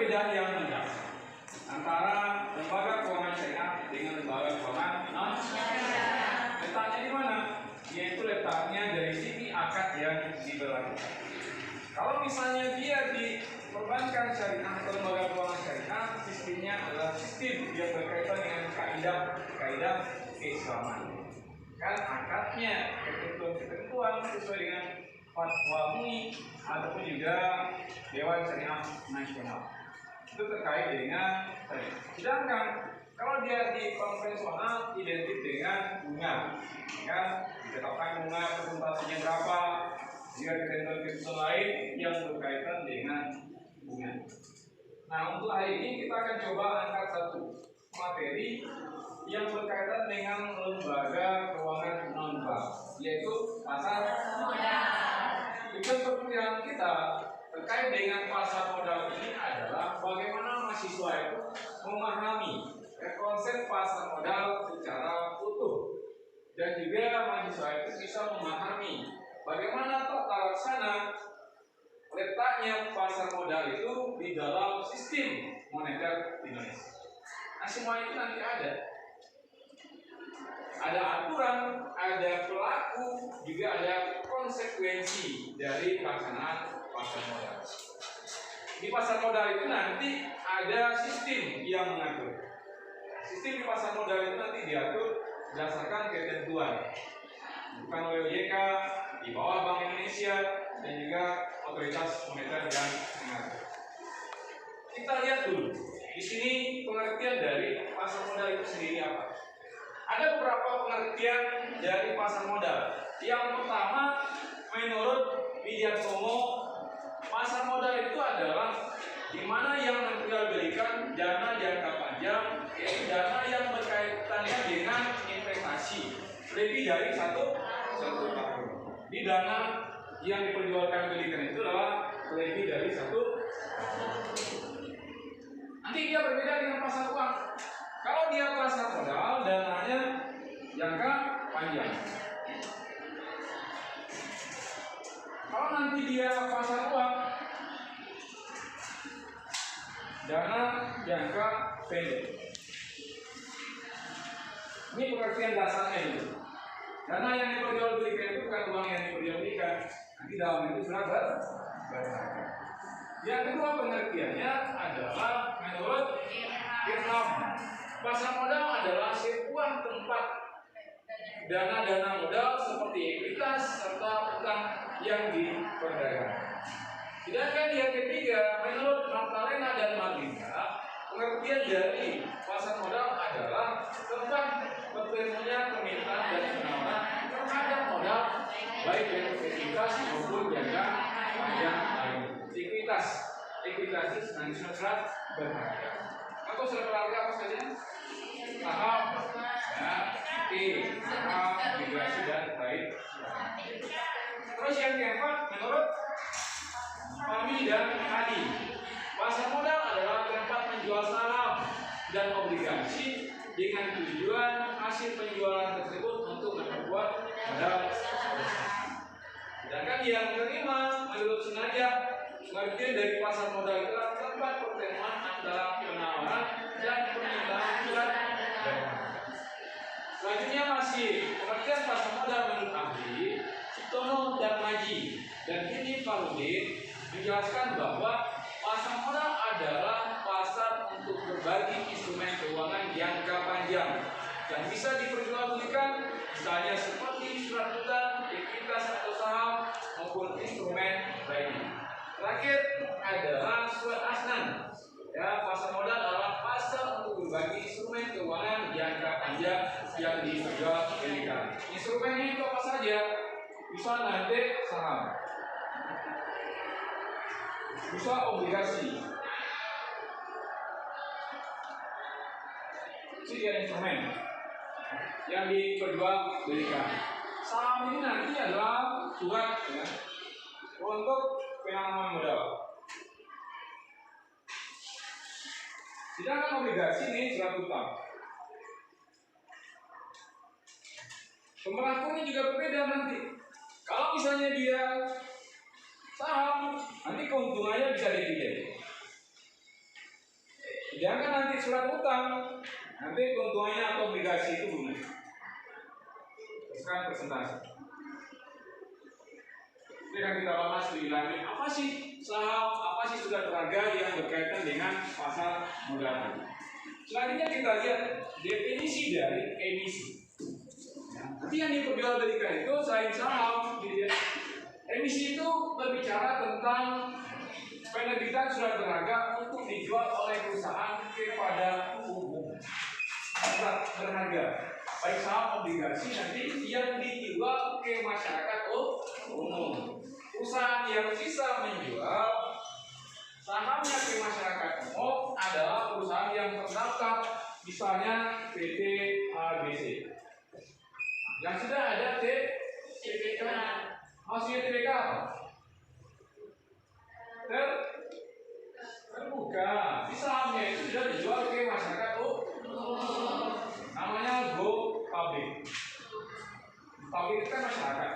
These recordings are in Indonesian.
perbedaan yang mendasar antara lembaga keuangan syariah dengan lembaga keuangan non syariah. Letaknya di mana? Yaitu letaknya dari sini akad yang diberlakukan. Kalau misalnya dia di perbankan syariah atau lembaga keuangan syariah, sistemnya adalah sistem yang berkaitan dengan kaidah keislaman. Kan akadnya ketentuan sesuai dengan fatwa MUI ataupun juga Dewan Syariah Nasional. Itu terkait dengan tadi. Sedangkan kalau dia di konvensional identik dengan bunga, kan ditetapkan bunga presentasinya berapa, jika ketentuan lain yang berkaitan dengan bunga. Nah, untuk hari ini kita akan coba angkat satu materi yang berkaitan dengan lembaga keuangan non bank, yaitu pasar modal. Tujuan perkuliahan kita terkait dengan pasar modal ini adalah bagaimana mahasiswa itu memahami konsep pasar modal secara utuh, dan juga mahasiswa itu bisa memahami bagaimana tata laksana letaknya pasar modal itu di dalam sistem moneter Indonesia. Nah, semua itu nanti ada aturan, ada pelaku, juga ada konsekuensi dari pelaksanaan pasar modal. Di pasar modal itu nanti ada sistem yang mengatur. Sistem di pasar modal itu nanti diatur berdasarkan ketentuan, bukan oleh OJK, di bawah Bank Indonesia, dan juga otoritas moneter yang mengatur. Kita lihat dulu di sini pengertian dari pasar modal itu sendiri apa. Ada beberapa pengertian dari pasar modal. Yang pertama, menurut Widiatsono, pasar modal itu adalah di mana yang memperjualbelikan dana jangka panjang, yaitu dana yang berkaitannya dengan investasi lebih dari satu tahun. Di dana yang diperjualbelikan itu adalah lebih dari satu. Nanti dia berbeda dengan pasar uang. Kalau dia pasar modal, dananya jangka panjang. Kalau nanti dia pasar uang, dana jangka pendek. Ini pengertian dasarnya itu. Dana yang diperjualbelikan itu bukan uang yang diperjualbelikan. Nanti dalam itu sudah berharga. Yang kedua pengertiannya adalah menurut Irham, pasar modal adalah sebuah tempat dana-dana modal seperti ekuitas serta utang yang diperdagangkan. Sedangkan yang ketiga, menurut Magdalena dan Magdalena, pengertian dari pasar modal adalah tempat bertemunya permintaan dan penawaran terhadap modal, baik ekuitas maupun jangka panjang lain. Ekuitas itu senang surat berharga. Atau surat berharga apa saja? Saham, saham, obligasi dan baik. Terus yang keempat, menurut Fahmi dan Adi, pasar modal adalah tempat menjual saham dan obligasi dengan tujuan hasil penjualan tersebut untuk memperkuat modal. Sedangkan yang kelima, menurut Sunajah, pengertian dari pasar modal itu adalah tempat pertemuan antara penawaran dan permintaan surat berharga. Selanjutnya masih pengertian pasar modal menurut Ahli, Sutomo dan Maji dan Hidi Farudin menjelaskan bahwa pasar modal adalah pasar untuk berbagi instrumen keuangan jangka panjang yang bisa diperjualbelikan, misalnya seperti surat utang, ekuitas atau saham maupun instrumen lainnya. Terakhir adalah surat asnan. Ya, pasar modal adalah pasar untuk berbagi instrumen keuangan jangka panjang yang diperjualbelikan. Instrumennya itu apa saja? Bisa nanti saham, bisa obligasi. Itu dia instrumen yang diperjualbelikan. Saham ini nanti adalah surat ya, untuk penanaman modal. Sedangkan obligasi ini surat utang. Pemberlakuannya juga berbeda nanti. Kalau misalnya dia saham, nanti keuntungannya bisa dividen. Jangan nanti surat utang, nanti keuntungannya atau obligasi itu bunga. Sekarang persentase. Ini akan kita bahas lebih lanjut. Apa sih saham, apa sih surat berharga yang berkaitan dengan pasar modal. Selanjutnya kita lihat definisi dari emisi. Nanti yang diperjualbelikan itu selain saham, emisi itu berbicara tentang penerbitan surat berharga untuk dijual oleh perusahaan kepada umum. Surat berharga, baik saham obligasi nanti yang dijual ke masyarakat umum. Perusahaan yang bisa menjual sahamnya ke masyarakat umum adalah perusahaan yang terdaftar, misalnya PT ABC. Yang sudah ada TBK. Maksudnya TBK apa? Terbuka. Di sahamnya itu sudah dijual ke masyarakat umum. Namanya Go Public. Public itu kan masyarakat.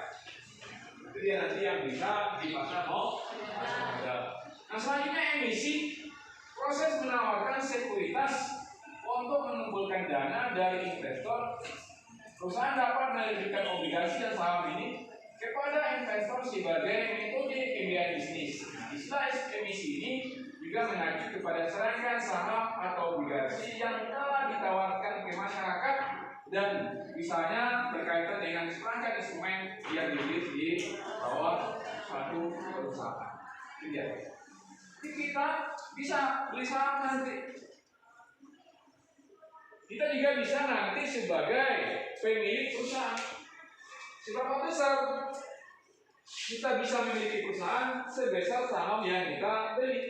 Itu dia nanti yang bisa di pasar modal. Nah, selanjutnya emisi, proses menawarkan sekuritas untuk mengumpulkan dana dari investor. Perusahaan dapat menerbitkan obligasi dan saham ini kepada investor sebagai metode pembiayaan bisnis. Istilah emisi ini juga mengacu kepada serangkaian saham atau obligasi yang telah ditawarkan ke masyarakat dan misalnya berkaitan dengan serangkaian instrumen yang dirilis di bawah suatu perusahaan. Jadi kita bisa beli saham nanti. Kita juga bisa nanti sebagai pemilik perusahaan. Seberapa besar kita bisa memiliki perusahaan sebesar saham yang kita beli.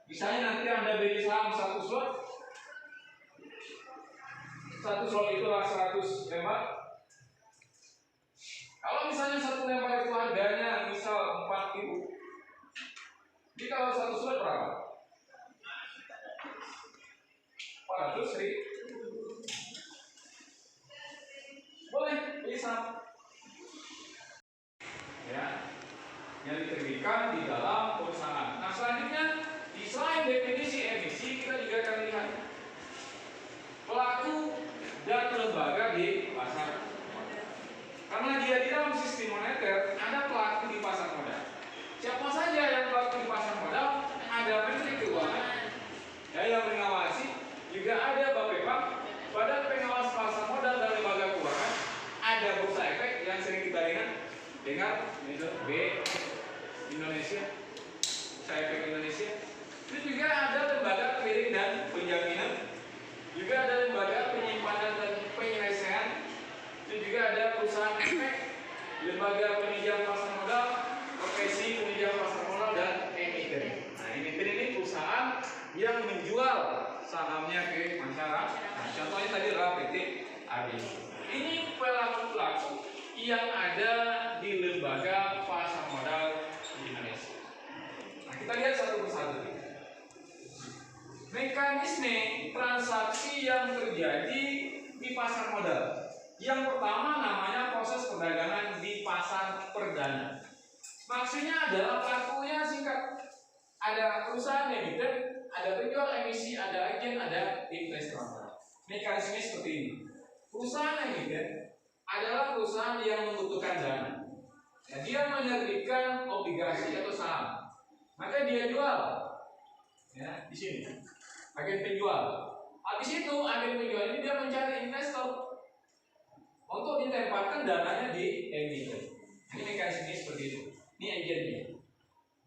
Misalnya nanti Anda beli saham 1 slot. 1 slot itulah 100 lembar. Kalau misalnya 1 lembar itu harganya misal 4.000. Jadi kalau 1 slot berapa? 400.000. Boleh beli saham. Ya, yang diterbitkan di dalam perusahaan. Nah, selanjutnya di selain definisi emisi, kita juga akan lihat pelaku dan lembaga di pasar modal. Karena dia di dalam sistem moneter ada pelaku di pasar modal. Siapa saja yang pelaku di pasar modal? Ada Menteri Keuangan, ya, yang mengawasi. Juga ada Bapepam, Badan Pengawas Pasar Modal dan Lembaga Keuangan. Ada Bursa Efek yang sering kita dengar, B Indonesia, Bursa Efek Indonesia. Itu juga ada lembaga clearing dan penjaminan. Juga ada lembaga penyimpanan dan penyelesaian. Itu juga ada perusahaan efek, lembaga penunjang pasar modal, profesi penunjang pasar modal dan emiten. Nah, emiten ini perusahaan yang menjual sahamnya ke masyarakat. Nah, contohnya tadi adalah PT ABC. Ini pelaku-pelaku yang ada di lembaga pasar modal di Indonesia. Nah, kita lihat satu persatu. Mekanisme transaksi yang terjadi di pasar modal. Yang pertama namanya proses perdagangan di pasar perdana. Maksudnya adalah pelakunya singkat. Ada perusahaan emiten, ada penjual emisi, ada agen, ada investor. Mekanisme seperti ini. Perusahaan emiten adalah perusahaan yang membutuhkan dana. Ya, dia menerbitkan obligasi atau saham, maka dia jual. Ya, di sini agen penjual. Habis itu agen penjual ini dia mencari investor untuk ditempatkan dananya di emiten. Ini mekanisme seperti itu. Ini agennya.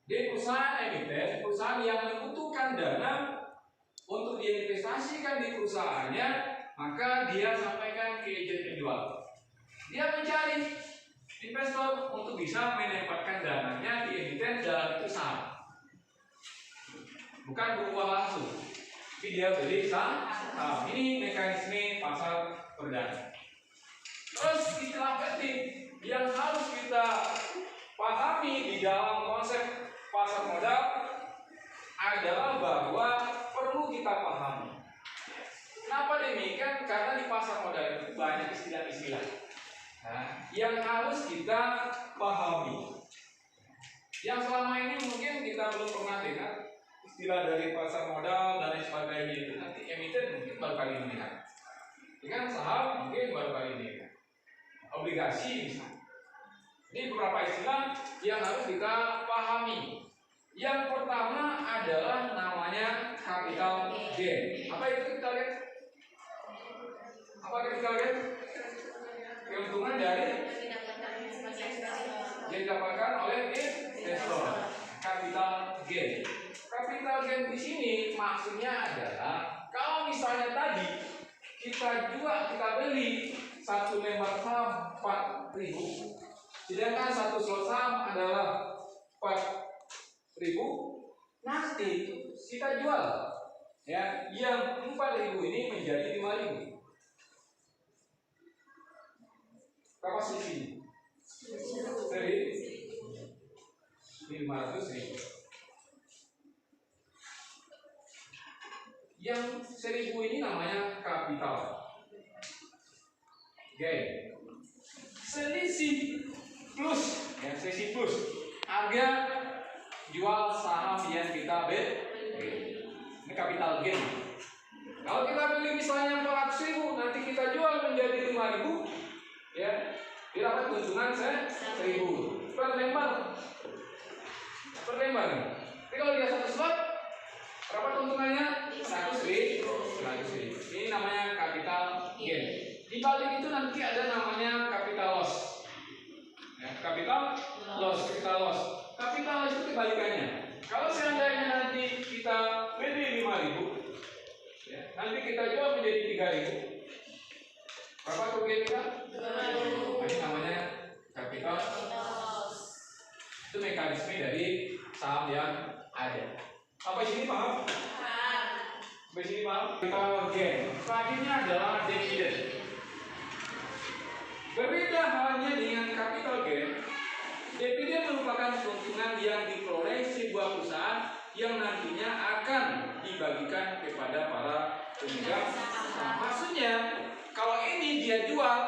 Jadi perusahaan emiten, perusahaan yang membutuhkan dana untuk diinvestasikan di perusahaannya, maka dia sampaikan ke agen penjual. Dia mencari investor untuk bisa menempatkan dananya di emiten dalam itu saham. Bukan berupa langsung, tapi dia beli saham. Ini mekanisme pasar perdana. Terus istilah penting yang harus kita pahami di dalam konsep pasar modal adalah bahwa perlu kita pahami. Kenapa demikian? Karena di pasar modal itu banyak istilah-istilah, nah, yang harus kita pahami. Yang selama ini mungkin kita belum pernah dengar, istilah dari pasar modal dan lain sebagainya itu nanti emiten mungkin baru kali ini kan. Dengan saham mungkin baru kali ini kan. Obligasi misalnya. Ini beberapa istilah yang harus kita pahami. Yang pertama adalah namanya capital gain. Apa itu kita lihat? Apa kita lihat? Keuntungan dari yang didapatkan oleh investor. Capital gain. Capital gain di sini maksudnya adalah kalau misalnya tadi kita beli satu lembar saham 4.000, sedangkan satu slot saham adalah 4.000, nanti kita jual ya yang 4.000 ini menjadi 5.000. Berapa selisihnya? 500.000. Yang 1.000 ini namanya capital gain. Selisih plus, ya selisih plus harga jual saham yang kita beli. Ini capital gain. Kalau kita beli misalnya 400.000, nanti kita jual menjadi 5.000, ya dapat keuntungan 1.000 per lembar. Tapi kalau dia satu slot, berapa keuntungannya? 100.000. Ini namanya capital gain. Di balik itu nanti ada namanya capital loss. Ya, capital loss. Capital loss itu kebalikannya. Kalau seandainya nanti kita beli 5.000, ya, nanti kita jual menjadi 3.000. Berapa kerugian kita? 2.000. Ini namanya capital loss. Itu mekanisme dari saham yang ada. Sampai sini paham? Sampai sini paham? Capital gain. Selanjutnya adalah dividen. Berbeda halnya dengan capital gain, dividen merupakan keuntungan yang diperoleh sebuah perusahaan yang nantinya akan dibagikan kepada para pemegang saham. Maksudnya, kalau ini dia jual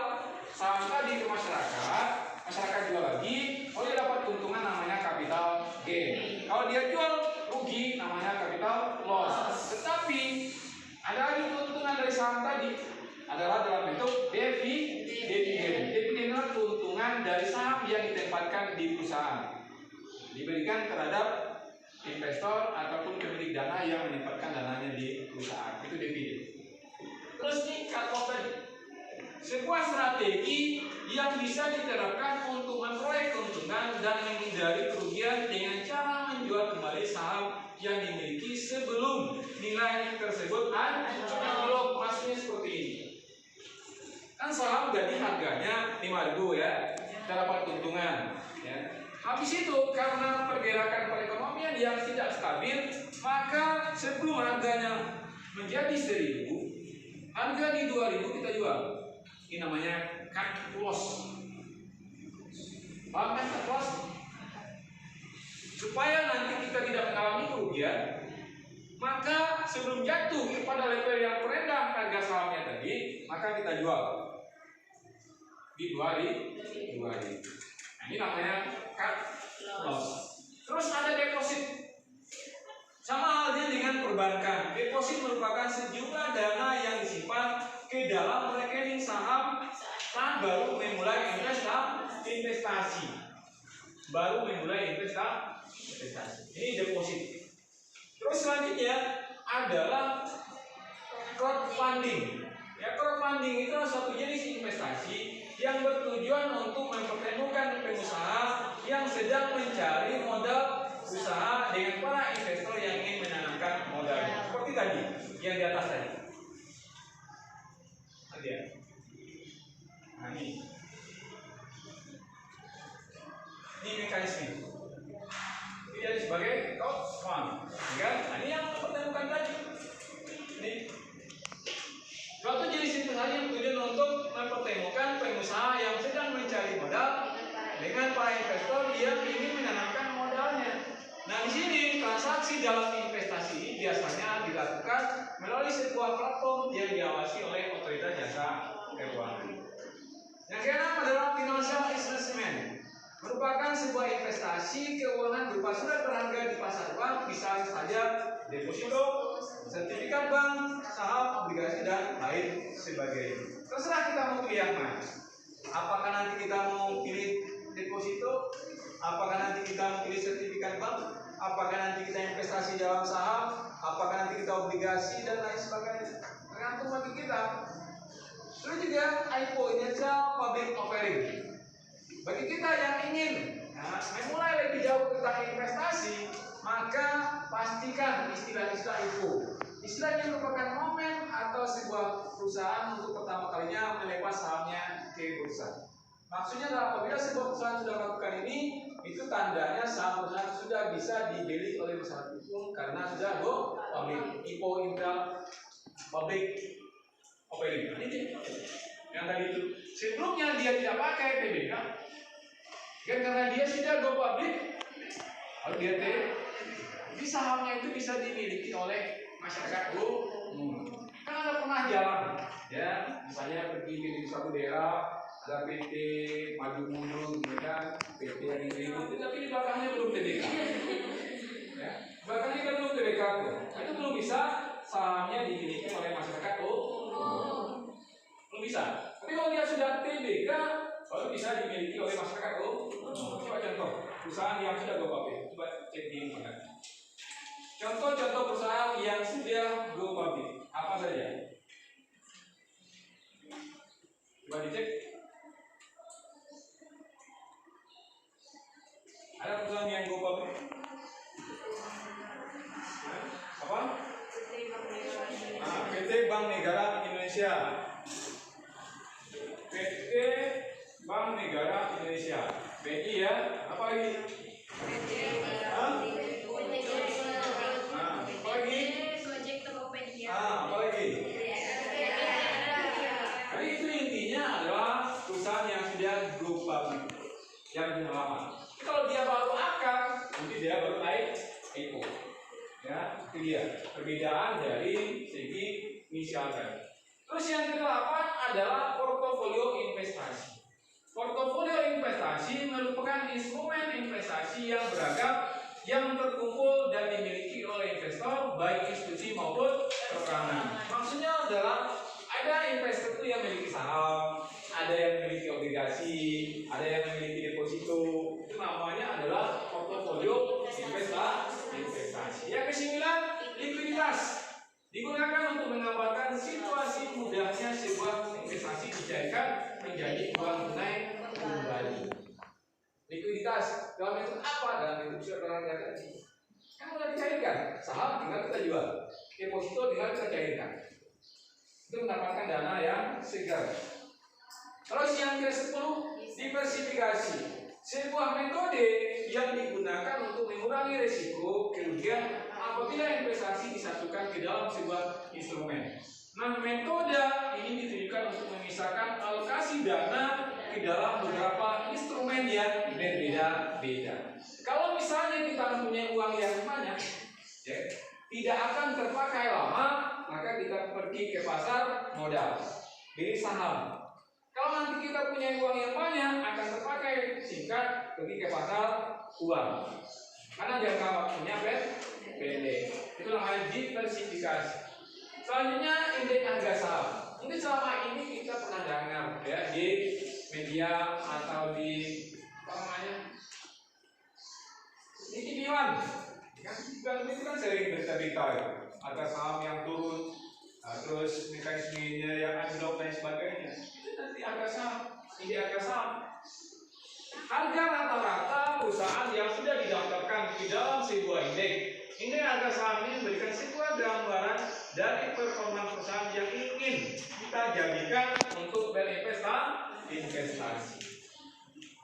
saham tadi ke masyarakat jual lagi, kalau dia dapat keuntungan namanya capital gain. Kalau dia jual rugi namanya capital loss. Tetapi ada lagi keuntungan dari saham tadi adalah dalam bentuk dividen. Dividen adalah keuntungan dari saham yang ditempatkan di perusahaan, diberikan terhadap investor ataupun pemilik dana yang menempatkan dananya di perusahaan. Itu dividen. Terus nih cut-off tadi, sebuah strategi yang bisa diterapkan untuk memperoleh keuntungan dan menghindari kerugian dengan cara menjual kembali saham yang dimiliki sebelum nilai tersebut anjlok. Maksudnya seperti ini. Kan saham jadi harganya 5.000 ya, kita dapat keuntungan ya. Habis itu karena pergerakan perekonomian yang tidak stabil, maka sebelum harganya menjadi 1.000, harga di 2.000 kita jual. Ini namanya cut loss. Paham kan cut loss? Supaya nanti kita tidak mengalami kerugian, maka sebelum jatuh pada level yang terendah harga sahamnya tadi, maka kita jual di 2.000. Nah, ini namanya cut loss. Terus ada deposit. Sama halnya dengan perbankan. Deposit merupakan sejumlah dana yang disimpan ke dalam rekening saham saat baru memulai investasi. Ini deposit. Terus selanjutnya adalah crowdfunding. Ya, crowdfunding itu suatu jenis investasi yang bertujuan untuk mempertemukan pengusaha yang sedang mencari modal usaha dengan para investor yang ingin menanamkan modalnya. Seperti tadi, yang di atas tadi. Nah, ini mekanisme. Ini jadi sebagai crowdfund. Nah, ini yang mempertemukan tadi. Ini suatu jenis investasi yang tujuan untuk mempertemukan pengusaha yang sedang mencari modal dengan para investor yang ingin menanamkan modalnya. Nah, di sini transaksi dalam investasi ini biasanya dilakukan melalui sebuah platform yang diawasi oleh otoritas jasa keuangan. Yang keenam adalah financial instrument, merupakan sebuah investasi keuangan berupa surat berharga di pasar uang, misalnya saja saja, deposito, sertifikat bank, saham, obligasi, dan lain sebagainya. Terserah kita mau pilih yang mana. Apakah nanti kita mau pilih deposito, apakah nanti kita mau pilih sertifikat bank, apakah nanti kita investasi dalam saham, apakah nanti kita obligasi, dan lain sebagainya. Tergantung bagi kita. Terus juga IPO, Initial Public Offering. Bagi kita yang ingin memulai lebih jauh tentang investasi, maka pastikan istilah-istilah IPO. Istilahnya merupakan momen atau sebuah perusahaan untuk pertama kalinya melepas sahamnya ke bursa. Maksudnya adalah apabila sebuah perusahaan sudah melakukan ini, itu tandanya saham perusahaan sudah bisa dibeli oleh masyarakat umum karena sudah go public. IPO, Initial Public Offering. Ini yang tadi itu. Sebelumnya dia tidak pakai PBK, kan karena dia sudah go public, lalu dia jadi sahamnya itu bisa dimiliki oleh masyarakat umum. Kan ada pernah jalan, ya, misalnya pergi di suatu daerah, ada PT maju mundur, kan, PT yang ini, tapi di belakangnya belum TBK. Ya, belakangnya kan belum TBK tuh, itu belum bisa sahamnya dimiliki oleh masyarakat umum. Belum bisa. Tapi kalau dia sudah TBK, baru bisa dimiliki oleh masyarakat umum. Coba contoh perusahaan yang sudah go public, coba cek di internet. Contoh-contoh perusahaan yang sudah go public apa saja? Coba dicek. Ada perusahaan yang go public? Apa? PT Bank Negara Indonesia. PT Bank Negara Indonesia. BNI ya. Apa lagi? Apa lagi? Jadi itu intinya adalah perusahaan yang sudah go public, yang sudah lama. Kalau dia baru akar, nanti dia baru IPO. Ya, itu dia perbedaan dari segi inisial tadi. Terus yang kedelapan adalah portofolio investasi. Portofolio investasi merupakan instrumen investasi yang beragam yang terkumpul dan dimiliki oleh investor baik institusi maupun perorangan. Maksudnya adalah ada investor itu yang memiliki saham, ada yang memiliki obligasi, ada yang memiliki deposito. Itu namanya adalah portofolio investasi. Yang kesembilan, likuiditas. Digunakan untuk menggambarkan situasi mudahnya sebuah investasi dicairkan menjadi uang tunai kembali. Likuiditas dalam bentuk apa? Dalam bentuk surat berharga tadi. Kan sudah dicairkan, saham tinggal kita jual, deposito tinggal kita cairkan. Itu mendapatkan dana yang segar. Kalau yang ke-10, diversifikasi. Sebuah metode yang digunakan untuk mengurangi risiko kerugian apabila investasi disatukan ke dalam sebuah instrumen. Nah, metode ini ditujukan untuk memisahkan alokasi dana ke dalam beberapa instrumen yang berbeda-beda. Kalau misalnya kita mempunyai uang yang banyak, ya, tidak akan terpakai lama, maka kita pergi ke pasar modal, beli saham. Kalau nanti kita punya uang yang banyak, akan terpakai singkat pergi ke pasar uang. Karena jangka waktunya pendek. Itu namanya diversifikasi. Selanjutnya indeks harga saham. Ini selama ini kita pernah dengar ya di media atau di apa namanya di TV One. Kan itu kan sering berita-berita ya. Ada saham yang turun, terus mekanismenya yang anjlok dan sebagainya. Itu nanti harga saham, indeks harga saham. Harga rata-rata perusahaan yang sudah didaftarkan di dalam sebuah indeks. Indeks harga saham ini memberikan sebuah gambaran dari performa perusahaan yang ingin kita jadikan untuk berinvestasi.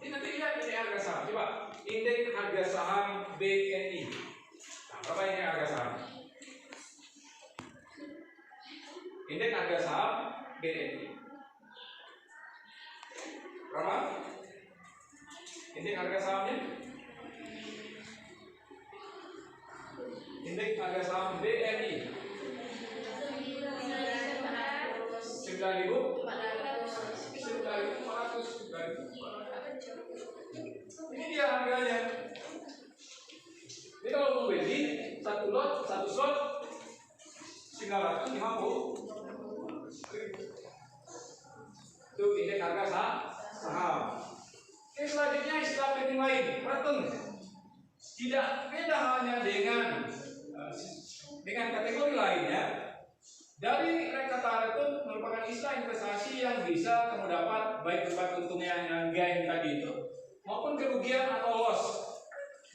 Ini nanti lihat indeks harga saham. Coba indeks harga saham BNI. Nah, berapa indeks harga saham? Indeks harga saham BNI. Berapa? Indeks harga sahamnya? Indeks harga saham BNI 9.400. Ini dia harganya. Jadi kalau membeli satu slot 950.000. Itu indeks harga saham. Oke, selanjutnya istilah penting lain, return. Tidak beda halnya dengan kategori lainnya. Dari kata return merupakan istilah investasi yang bisa kamu dapat baik berupa keuntungan yang gain tadi itu maupun kerugian atau loss.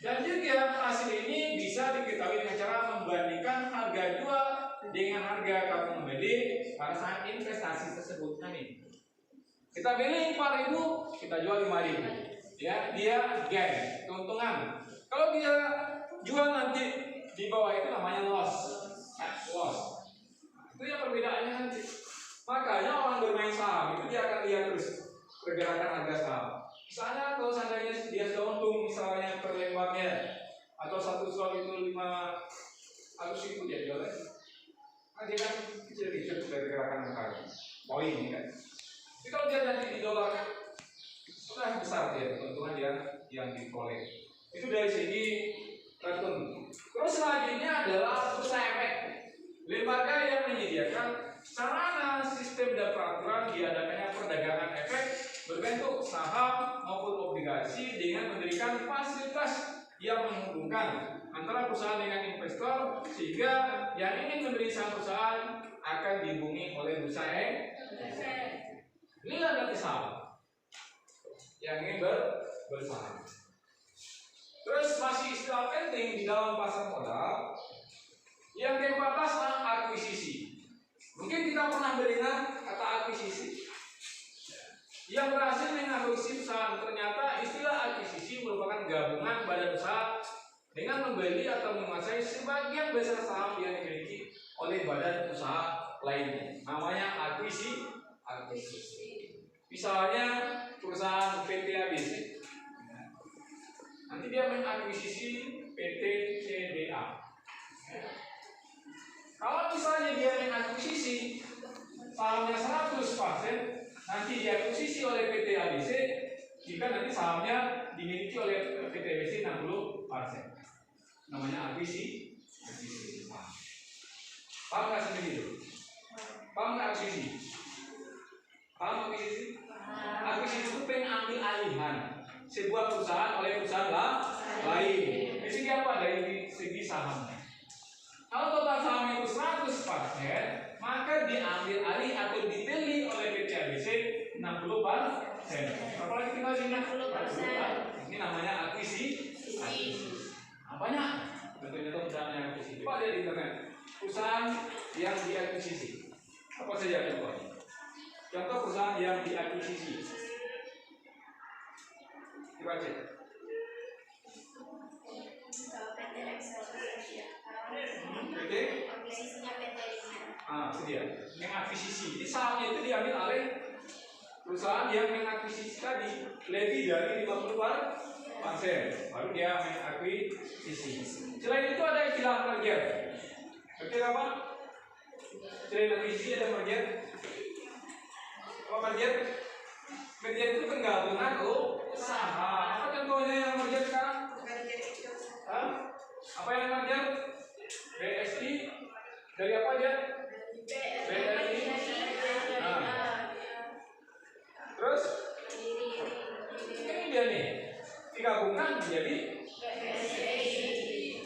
Dan juga hasil ini bisa diketahui dengan cara membandingkan harga jual dengan harga kamu membeli pada saat investasi tersebut. Kita beli 4.000, kita jual 5.000. Ya, dia gain, keuntungan. Kalau dia jual nanti di bawah itu namanya loss. Loss. Itu yang perbedaannya nanti. Makanya orang bermain saham itu dia akan lihat terus pergerakan harga saham. Misalnya kalau seandainya dia sudah untung misalnya per lembarnya atau satu slot itu 500.000 dia jual lagi. Nah, dia kan kecil-kecil dari gerakan harga. Poin ini kan. Tapi kalau dia nanti di dolar sudah besar dia keuntungan dia yang diperoleh. Itu dari segi return. Terus selanjutnya adalah bursa efek. Lembaga yang menyediakan sarana, sistem dan peraturan diadakannya perdagangan efek berbentuk saham maupun obligasi dengan memberikan fasilitas yang menghubungkan antara perusahaan dengan investor sehingga yang ingin membeli saham perusahaan akan dihubungi oleh bursa efek. Inilah nanti saham yang ingin bersaham. Terus masih istilah penting di dalam pasar modal. Yang ke-14 adalah akuisisi. Mungkin kita pernah mendengar kata akuisisi. Yang berhasil mengakuisisi perusahaan, ternyata istilah akuisisi merupakan gabungan badan usaha dengan membeli atau menguasai sebagian besar saham yang dimiliki oleh badan usaha lainnya. Namanya akuisisi. Misalnya perusahaan PT ABC, nanti dia mengakuisisi PT CDA. Kalau misalnya dia mengakuisisi sahamnya 100%, nanti diakuisisi oleh PT ABC, jika nanti sahamnya dimiliki oleh PT ABC 60%. Namanya akuisisi. Paham nggak sendiri? Paham nggak akuisisi? Paham akuisisi? Akuisisi itu pengambil alihan sebuah perusahaan oleh perusahaan lain. Dari segi apa? Dari segi sahamnya. Kalau total saham itu 100%, maka diambil alih atau dibeli oleh PT ABC 60%. Apalagi tinggal sini 60%. Ini namanya akuisisi. Apanya? Contohnya perusahaan yang akuisisi. Coba lihat di internet. Perusahaan yang diakuisisi. Apa saja contohnya? Contoh perusahaan yang diakuisisi. Coba cek. PT? Itu dia. Mengakuisisi. Jadi sahamnya itu diambil oleh perusahaan yang mengakuisisi tadi lebih dari 50%. Baru dia mengakuisisi. Selain itu ada istilah merger. Merger apa? Selain akuisisi ada merger. Apa merger? Merger itu penggabungan usaha. Apa contohnya yang merger sekarang? Apa yang merger? BSI dari apa aja? BSI. Terus ini dia nih digabungkan menjadi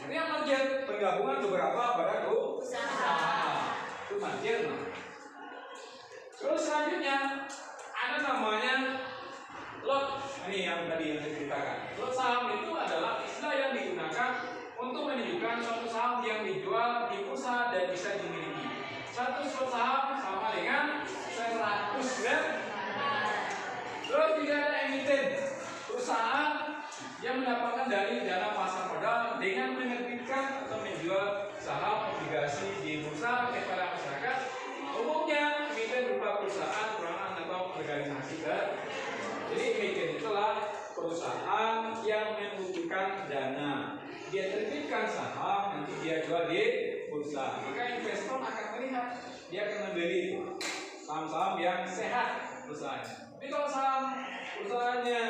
ini yang merger, penggabungan beberapa barang usaha. Itu merger. Terus selanjutnya ada namanya lot. Ini yang tadi yang diceritakan. Lot saham itu adalah istilah yang digunakan untuk menunjukkan suatu saham yang dijual di bursa dan bisa dimiliki. Satu slot saham sama dengan 100 gram. Terus juga ada emiten, perusahaan yang mendapatkan dari dana pasar modal dengan menerbitkan atau menjual saham obligasi di bursa kepada masyarakat. Umumnya emiten berupa perusahaan, perorangan atau organisasi. Jadi emiten itulah perusahaan yang membutuhkan dana. Dia terbitkan saham, nanti dia jual di bursa. Maka investor akan melihat, dia akan membeli saham-saham yang sehat perusahaannya. Tapi kalau saham perusahaannya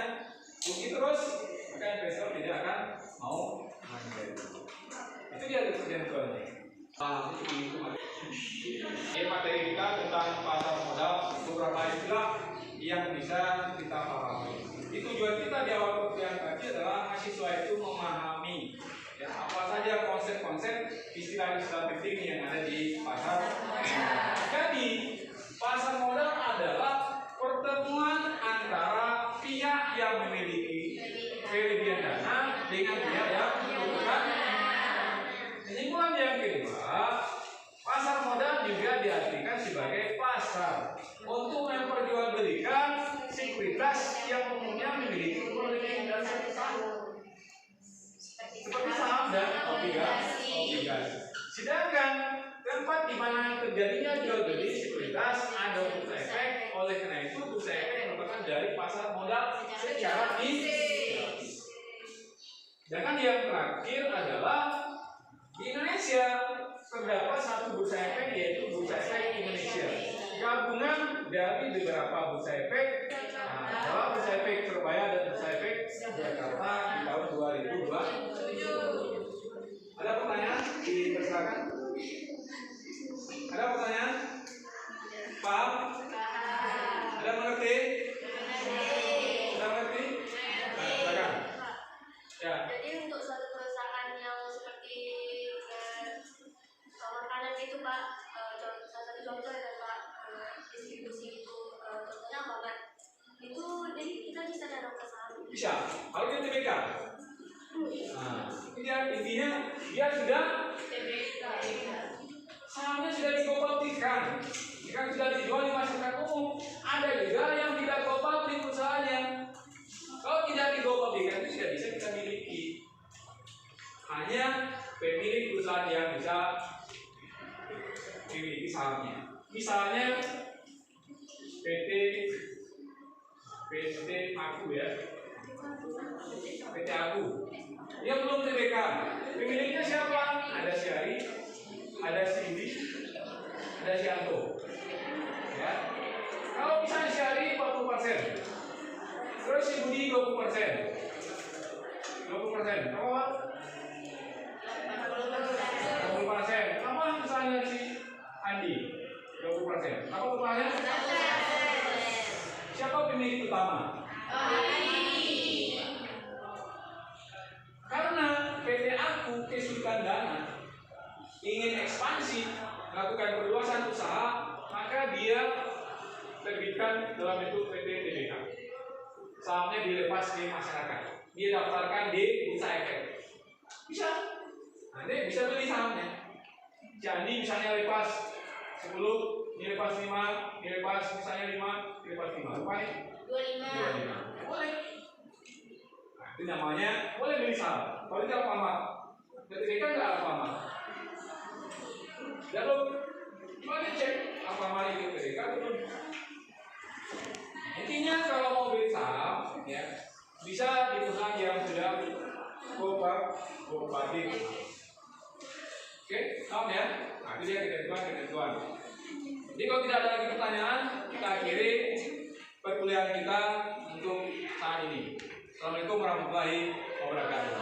rugi terus, maka investor tidak akan mau membeli. dia ketentuannya. Ini materi kita tentang pasar modal, beberapa istilah yang bisa kita pahami. Tujuan kita di awal perkuliahan tadi adalah mahasiswa itu memahami ya, apa saja konsep-konsep istilah-istilah penting yang ada di pasar. Jadi pasar modal adalah pertemuan antara pihak yang memiliki kelebihan dana dengan pihak yang membutuhkan. Kesimpulan yang kedua, pasar modal juga diartikan sebagai pasar untuk memperjualbelikan sekuritas yang umumnya memiliki kelebihan dana seperti saham dan obligasi. Sedangkan tempat di mana terjadinya jual beli sekuritas ada bursa efek. Oleh karena itu bursa efek merupakan dari pasar modal secara fisik. Dan yang terakhir adalah di Indonesia terdapat satu bursa efek, yaitu Bursa Efek Indonesia, gabungan dari beberapa bursa efek. Adalah Bursa Efek Surabaya dan Bursa Efek Jakarta di tahun 2027. Ada pertanyaan? Dipersilakan. Ada pertanyaan? Paham? Ada mengerti? Ada mengerti? Silakan. Ya. Jadi untuk suatu perusahaan yang seperti makanan itu Pak, salah satu contoh ya Pak, distribusi itu contohnya apa Pak? Itu jadi kita bisa datang ke saham. Bisa. Kalau dia TBK. Nah, intinya dia sudah sahamnya sudah digo-publikkan, kan sudah dijual di masyarakat umum. Ada juga yang tidak go-publik perusahaannya. Kalau tidak digo-publikkan itu tidak bisa kita miliki. Hanya pemilik perusahaan yang bisa memiliki sahamnya. Misalnya PT Aku ya, PT Aku. Dia belum TBK. Pemiliknya siapa? Ada si Ari, ada si Indi, ada si Anto. Ya. Kalau misalnya si Ari 40%, terus si Budi 20%. 20%. Kalau 20%. Apa misalnya si Andi 20%. Apa perusahaannya? Siapa pemilik utama? Karena PT Aku kesulitan dana, ingin ekspansi, melakukan perluasan usaha, maka dia terbitkan dalam bentuk PT TBK. Sahamnya dilepas di masyarakat, dia daftarkan di Bursa Efek. Bisa, nanti bisa beli sahamnya. Jadi misalnya lepas 10, dilepas 5, dilepas misalnya 5, dilepas 5, rupanya 25. Boleh. Nah, itu namanya boleh beli saham. Kalau tidak apa-apa, ketika nggak apa-apa. Lalu boleh cek apa-apa itu ketika belum. Intinya kalau mau beli saham, ya bisa di perusahaan yang sudah go-public. Oke, paham ya? Nah, itu dia ketentuan. Jadi kalau tidak ada lagi pertanyaan, kita akhiri perkuliahan kita untuk saat ini. Assalamualaikum warahmatullahi wabarakatuh.